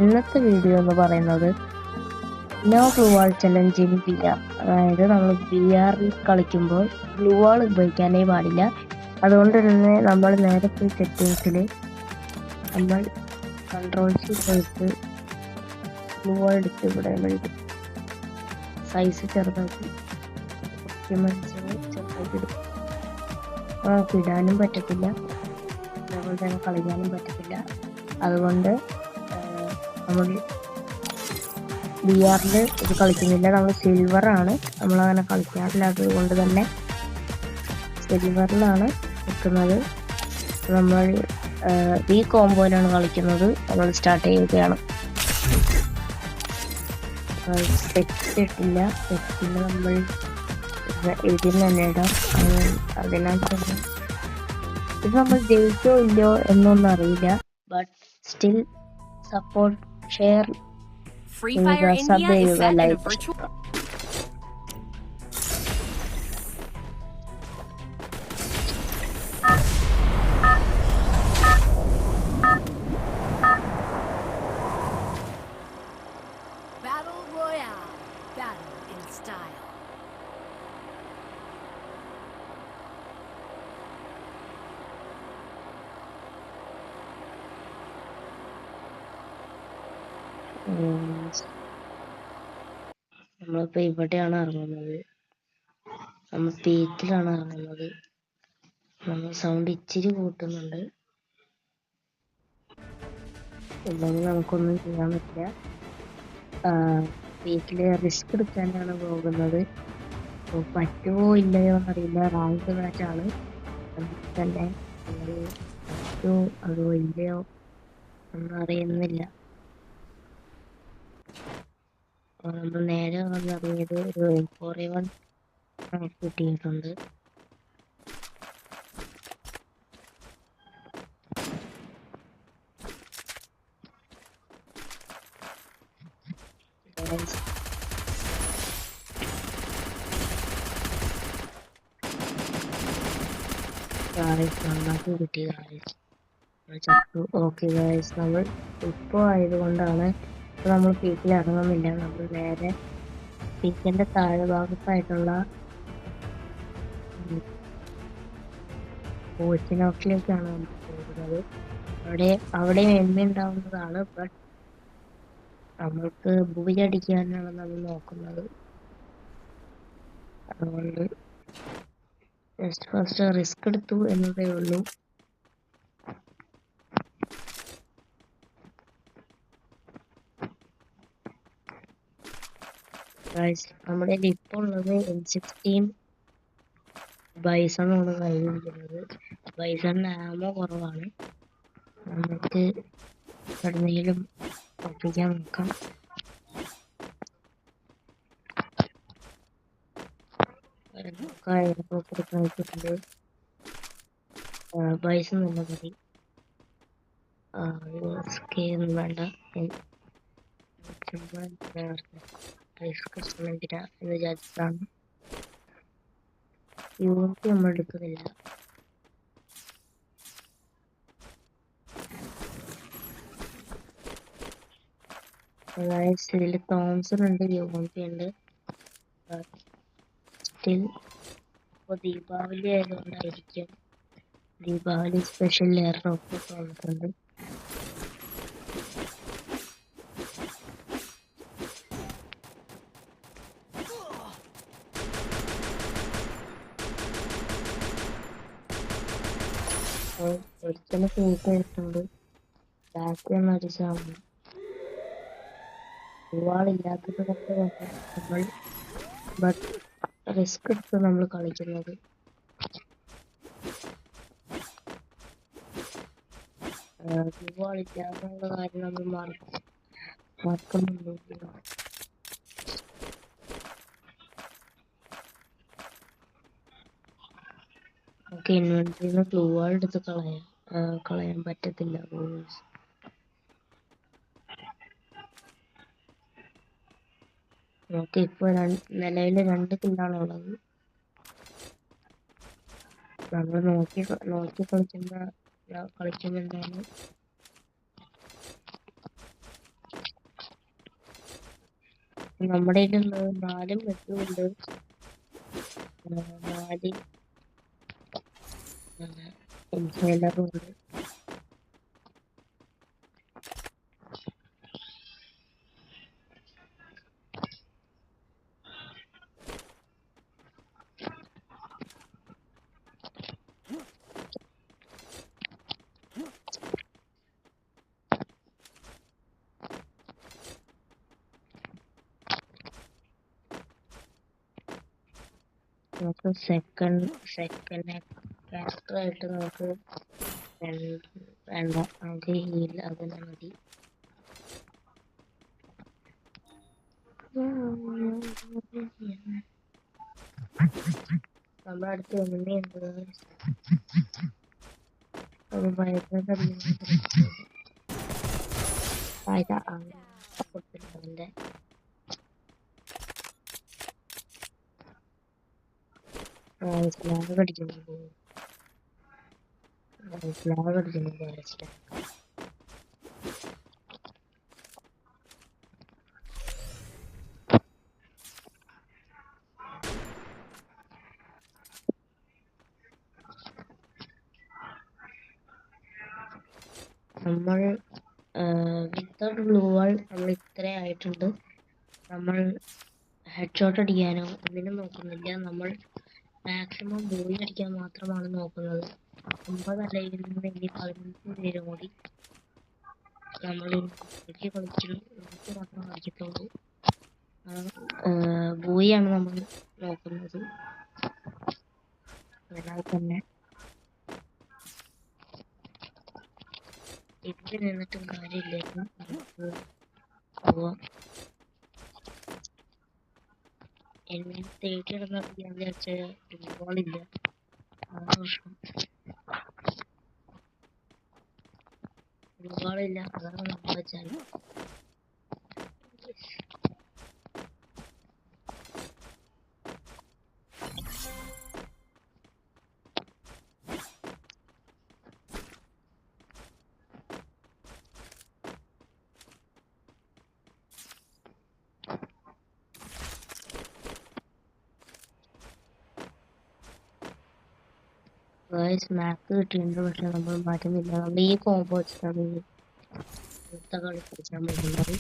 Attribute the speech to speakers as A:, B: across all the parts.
A: ഇന്നത്തെ വീഡിയോ എന്ന് പറയുന്നത് no glue wall challenge in VR. അതായത് നമ്മൾ VR കളിക്കുമ്പോൾ ഗ്ലൂ വാൾ ഉപയോഗിക്കാനേ പാടില്ല. അതുകൊണ്ട് തന്നെ നമ്മൾ നേരെ പോയി സെറ്റിങ്സിൽ നമ്മൾ കൺട്രോൾസിൽ പോയിട്ട് ഗ്ലൂ വാൾ എടുത്ത് ഇവിടെ സൈസ് ചെറുതാക്കി ചെറുതാക്കി എടുക്കും. നമുക്ക് ഇടാനും പറ്റത്തില്ല, അതുപോലെ തന്നെ കളിക്കാനും പറ്റത്തില്ല. അതുകൊണ്ട് നമ്മൾ VR ഇത് കളിക്കുന്നില്ല. നമ്മൾ സിൽവറാണ്, നമ്മളങ്ങനെ കളിക്കാറില്ല. അതുകൊണ്ട് തന്നെ സിൽവറിലാണ് നിൽക്കുന്നത്. നമ്മൾ ഈ കോമ്പോയിലാണ് കളിക്കുന്നത്. നമ്മൾ സ്റ്റാർട്ട് ചെയ്യുകയാണ്. സെറ്റ് ഇട്ടില്ല, സെറ്റിൽ നമ്മൾ ഇതിൽ തന്നെ ഇടാം. അതിനാൽ തന്നെ ഇത് നമ്മൾ ജയിച്ചോ ഇല്ലയോ എന്നൊന്നും അറിയില്ല. But still support, share, sub ചെയ്യുക, like.
B: Battle Royale. Battle in style.
A: നമ്മളിപ്പോ ഇവിടെയാണ് ഇറങ്ങുന്നത്. നമ്മൾ പീക്കിലാണ് ഇറങ്ങുന്നത്. നമ്മൾ സൗണ്ട് ഇച്ചിരി കൂട്ടുന്നുണ്ട്, ഇല്ലെങ്കിൽ നമുക്കൊന്നും ചെയ്യാൻ പറ്റില്ല. പീക്കില് റിസ്ക് എടുക്കാനാണ് പോകുന്നത്. പറ്റുമോ ഇല്ലയോ എന്നറിയില്ല. റാങ്ക് മാച്ചാണ്. തന്നെ പറ്റുമോ അതോ ഇല്ലയോ ഒന്നും അറിയുന്നില്ല. നമ്മൾ നേരെ വന്നിറങ്ങിയത് ഒരു M4A1 കിട്ടിയിട്ടുണ്ട്. നന്നാക്കി കിട്ടി ചത്തു. ഓക്കെ ഗായ്സ്, നമ്മൾ ഇപ്പോൾ ആയതുകൊണ്ടാണ് നമ്മൾ പീക്കിൽ ഇറങ്ങുന്നില്ല. നമ്മൾ നേരെ പീക്കിന്റെ താഴെ ഭാഗത്തായിട്ടുള്ള കോച്ചിനോക്കിലേക്കാണ് നമ്മൾ പോകുന്നത്. അവിടെ എണ്ണ ഉണ്ടാവുന്നതാണ്. ബട്ട് നമ്മൾക്ക് ബൂജടിക്കാനാണ് നമ്മൾ നോക്കുന്നത്. അതുകൊണ്ട് ഫസ്റ്റ് റിസ്ക് എടുത്തു എന്നതേ ഉള്ളൂ. നമ്മുടെ ഇപ്പോൾ ഉള്ളത് M16 ബൈസണാണ് കയ്യിലിരിക്കുന്നത്. ബൈസണിന് ആമോ കുറവാണ്. നമുക്ക് എവിടെയെങ്കിലും ഒപ്പിക്കാൻ നോക്കാം. കൊടുക്കാനിട്ടുണ്ട്. പൈസ നല്ല മതി. ഒന്നും വേണ്ട. എന്തിനാ എന്ന് വിചാരിച്ചിട്ടാണ് യൂണിറ്റ് നമ്മൾ എടുക്കുന്നില്ല. അതായത് ഇതിൽ തോംസൺ ഉണ്ട്, യൂണിറ്റ് ഉണ്ട്. സ്റ്റിൽ ഇപ്പോൾ ദീപാവലി ആയതുകൊണ്ടായിരിക്കും ദീപാവലി സ്പെഷ്യൽ എയർ ഡ്രോപ്പ് വന്നിട്ടുണ്ട്. ഒരുത്തന്നെ ഫേക്ക് ആയിട്ടുണ്ട്. ബാക്കി ഒന്ന് അടിച്ചാണ്. ഒരുപാടില്ലാത്തത് കൊണ്ട് നമ്മൾ ബട്ട് റിസ്ക് എടുത്ത് നമ്മൾ കളിക്കുന്നത്. ഒരുപാടില്ലാത്ത കാര്യം നമ്മൾ മറക്കുന്നുണ്ട്. നമുക്ക് ഇൻവെന്ററിന്ന് ഗ്ലൂ വാൾ എടുത്ത് കളയാൻ പറ്റത്തില്ല. നമുക്ക് ഇപ്പൊ നിലവിൽ 2 കില്ലാണുള്ളത്. നമ്മൾ നോക്കി കളിക്കുമ്പോഴാണ് നമ്മുടെ കയ്യിലുള്ളത് 4 മെഡുണ്ട്, 4 ഇൻഹേലറും ഉണ്ട്. നമുക്ക് സെക്കൻഡ് ക്യാരക്ടറായിട്ട് നമുക്ക് വേണ്ട, നമുക്ക് ഹീൽ അതന്നെ മതി. നമ്മുടെ അടുത്ത് എങ്ങനെയുണ്ട് ഒരു ഭയങ്കര അതിന്റെ സ്ലാബ് കടിക്കുന്നുണ്ട്, നമ്മൾ വിത്തൗട്ട് ബ്ലൂ വാൾ നമ്മൾ ഇത്ര ആയിട്ടുണ്ട്. നമ്മൾ ഹെഡ് ഷോട്ട് അടിക്കാനോ ഒന്നിനും നോക്കുന്നില്ല. നമ്മൾ മാക്സിമം ബോയി അടിക്കാൻ മാത്രമാണ് നോക്കുന്നത്. 9 അല്ലെങ്കിൽ 15 പേരും കൂടി നമ്മൾ മാത്രം കളിക്കത്തുള്ളൂ. ബോയിയാണ് നമ്മൾ നോക്കുന്നത്. അതിനാൽ തന്നെ ഇവിടെ നിന്നിട്ടും കാര്യമില്ല, നമുക്ക് പോവാം. എന്നെ തേടി നടന്നപ്പോൾ ഞാൻ വിചാരിച്ച ബ്ലൂവാളില്ല, അതാണ് പ്രശ്നം. ബ്ലൂവാളില്ല, അതാണ് നമ്മൾ വെച്ചാൽ. മാപ്പ് കിട്ടിയിട്ടുണ്ട്, പക്ഷെ നമ്മൾ മാറ്റുന്നില്ല. നമ്മൾ ഈ കോമ്പോ വെച്ചിട്ടാണ് അടുത്ത കളി കളിച്ചാൽ പറ്റുന്നത്.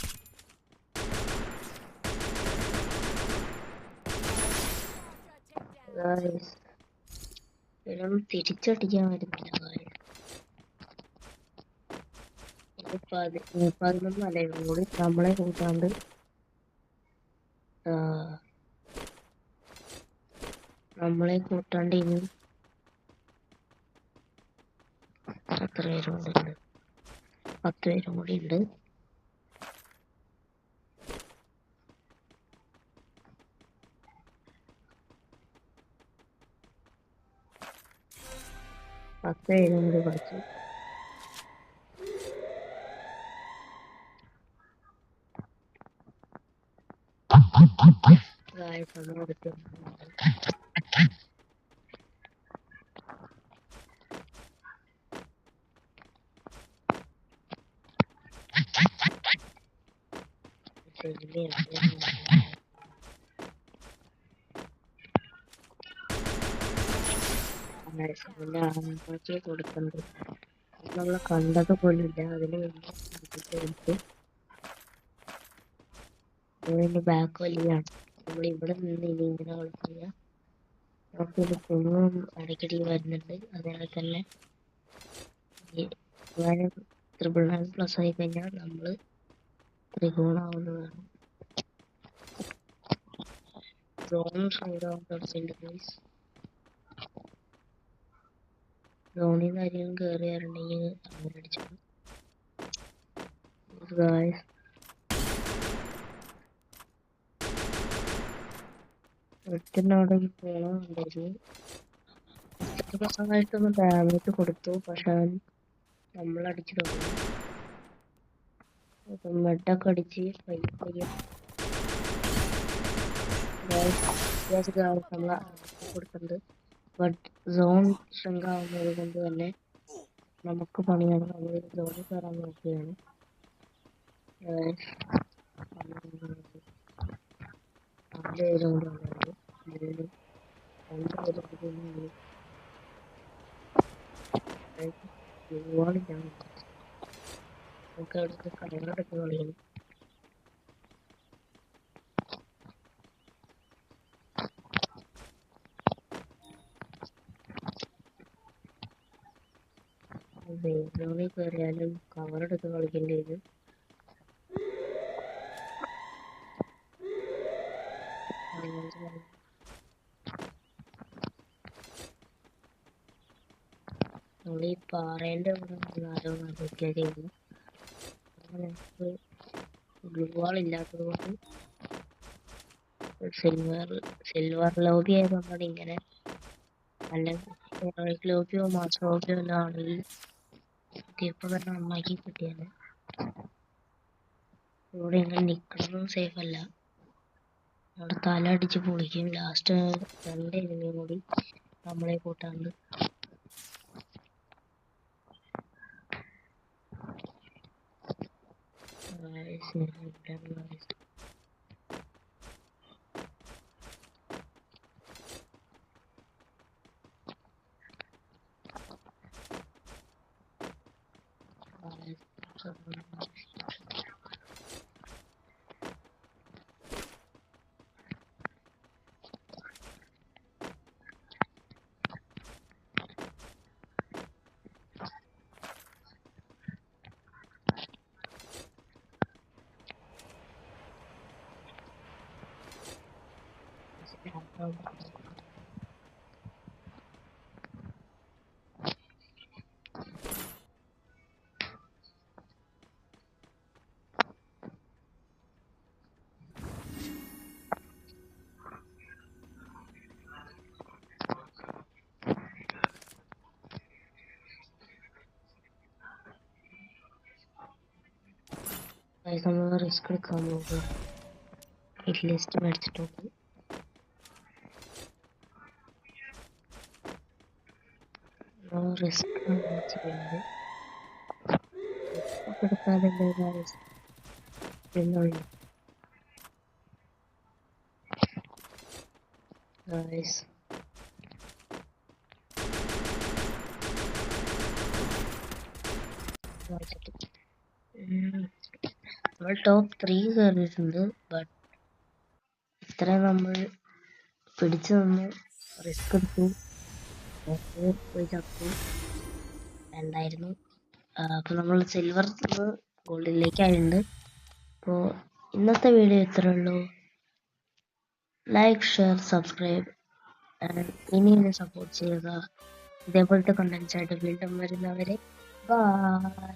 A: ഇതൊന്നും തിരിച്ചടിക്കാൻ വരുന്നില്ല. 11 അലയും കൂടി നമ്മളെ കൂട്ടാണ്ട് ഇനി എത്ര പേരും കൂടി ഉണ്ട്? 10 പേരും കൂടി ഉണ്ട്. കളിച്ചു. കൊടുക്കുന്നത് നമ്മൾ കണ്ടത് പോലില്ല. അതിന് വേണ്ടി ബാക്ക് വലിയാണ്. നമ്മൾ ഇവിടെ നിന്ന് ഇനി ഇങ്ങനെ കളിക്കുക. നമുക്കിത് കുഞ്ഞും ഇടയ്ക്കിടയിൽ വരുന്നുണ്ട്. അതിനാൽ തന്നെ ഞാൻ 999+ ആയി കഴിഞ്ഞാൽ നമ്മൾ ത്രികോണാവുന്നതാണ്. ധോണിന്ന് ആരെങ്കിലും കയറിയാറുണ്ടെങ്കിൽ അങ്ങനെ അടിച്ചു. ഒറ്റനോട് പോണുണ്ടായിരുന്നു. പ്രസംഗമായിട്ടൊന്ന് ഡാമേജ് കൊടുത്തു, പക്ഷെ നമ്മളടിച്ചു തുടങ്ങി. മെഡൊക്കെ അടിച്ച് പയ്യെ നമ്മൾ കൊടുക്കുന്നത്. ബട്ട് സോൺ സ്ട്രിങ്ക് ആവുന്നത് കൊണ്ട് തന്നെ നമുക്ക് പണിയാണ്. നമ്മൾ സോണിൽ കയറാൻ നോക്കുകയാണ്. പേരും കൂടെ ഉണ്ടായിരുന്നു. മൂന്ന് രണ്ടുപേരും കൂടി ഒന്ന് ഒരുപാട് ഞാൻ നമുക്ക് അവിടുത്തെ കവറെടുത്ത് കളിക്കണം. സോണിൽ കയറിയാലും കവറെടുത്ത് കളിക്കേണ്ടി വരും. നമ്മൾ ഈ പാറേൻ്റെ ഇവിടെ ആരോ അതൊക്കെ ചെയ്യുന്നു. നമുക്ക് ഗ്ലൂ വാൾ ഇല്ലാത്തത് കൊണ്ട് സിൽവർ ലോബി ആയതുകൊണ്ടാണ് ഇങ്ങനെ. അല്ലെങ്കിൽ ഹെറോയിക് ലോബിയോ മാസ്റ്റർ ലോബിയോ എല്ലാം ആണെങ്കിൽ ഇപ്പൊ തന്നെ നന്നാക്കി കിട്ടിയാണ്. ഇവിടെ ഇങ്ങനെ നിൽക്കുന്നതും സേഫ് അല്ല. നമ്മുടെ തല അടിച്ച് പൊളിക്കും. ലാസ്റ്റ് 2 എനിമിയും കൂടി നമ്മളെ കൂട്ടാണ്ട്. നമ്മൾ റിസ്ക് എടുക്കാൻ പോകുക. ഹിറ്റ് ലിസ്റ്റ് മേടിച്ചിട്ടുണ്ട്. റിസ്ക് ചെയ്യുന്നത് എടുക്കാതെ നമ്മൾ ടോപ്പ് 3 കയറിയിട്ടുണ്ട്. ബട്ട് ഇത്രയും നമ്മൾ പിടിച്ചു നിന്ന് റിസ്ക് എടുത്തു പോയി ചത്തു ഉണ്ടായിരുന്നു. അപ്പോൾ നമ്മൾ സിൽവർ ഗോൾഡിലേക്ക് ആയിട്ടുണ്ട്. അപ്പോൾ ഇന്നത്തെ വീഡിയോ ഇത്രയേ ഉള്ളൂ. ലൈക്ക്, ഷെയർ, സബ്സ്ക്രൈബ് ഇനിയും സപ്പോർട്ട് ചെയ്യുക. ഇതേപോലത്തെ കണ്ടന്റ്സ് ആയിട്ട് വീണ്ടും വരുന്നവരെ ബൈ.